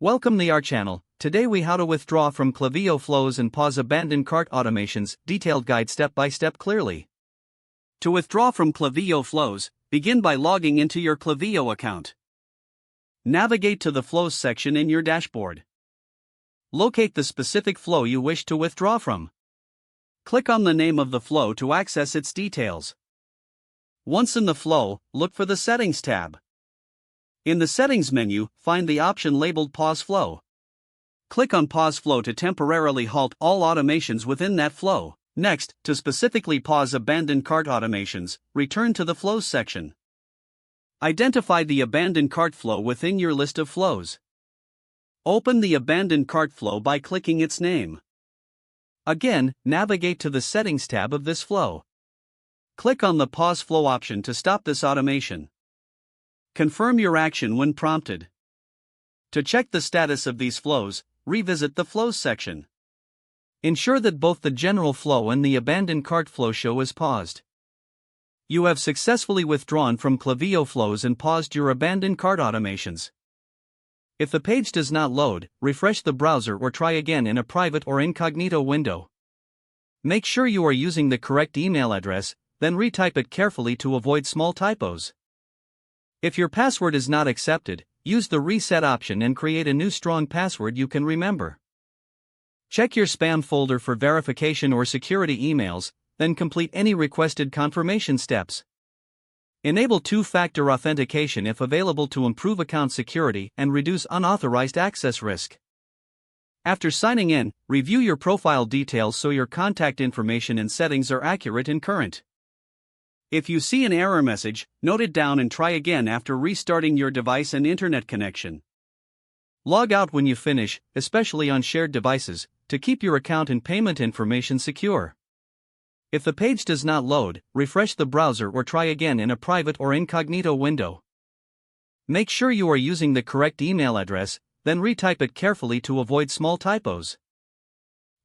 Welcome to our channel. Today we how to withdraw from Klaviyo flows and pause abandoned cart automations, detailed guide step by step clearly. To withdraw from Klaviyo flows, begin by logging into your Klaviyo account. Navigate to the flows section in your dashboard. Locate the specific flow you wish to withdraw from. Click on the name of the flow to access its details. Once in the flow, look for the Settings tab. In the Settings menu, find the option labeled Pause Flow. Click on Pause Flow to temporarily halt all automations within that flow. Next, to specifically pause abandoned cart automations, return to the Flows section. Identify the abandoned cart flow within your list of flows. Open the abandoned cart flow by clicking its name. Again, navigate to the Settings tab of this flow. Click on the Pause Flow option to stop this automation. Confirm your action when prompted. To check the status of these flows, revisit the Flows section. Ensure that both the general flow and the abandoned cart flow show as paused. You have successfully withdrawn from Klaviyo flows and paused your abandoned cart automations. If the page does not load, refresh the browser or try again in a private or incognito window. Make sure you are using the correct email address, then retype it carefully to avoid small typos. If your password is not accepted, use the reset option and create a new strong password you can remember. Check your spam folder for verification or security emails, then complete any requested confirmation steps. Enable two-factor authentication if available to improve account security and reduce unauthorized access risk. After signing in, review your profile details so your contact information and settings are accurate and current. If you see an error message, note it down and try again after restarting your device and internet connection. Log out when you finish, especially on shared devices, to keep your account and payment information secure. If the page does not load, refresh the browser or try again in a private or incognito window. Make sure you are using the correct email address, then retype it carefully to avoid small typos.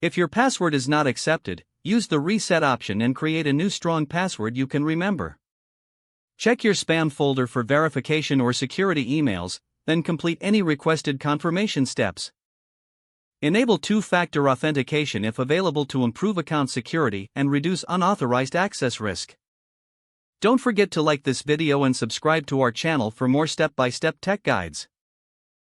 If your password is not accepted, use the reset option and create a new strong password you can remember. Check your spam folder for verification or security emails, then complete any requested confirmation steps. Enable two-factor authentication if available to improve account security and reduce unauthorized access risk. Don't forget to like this video and subscribe to our channel for more step-by-step tech guides.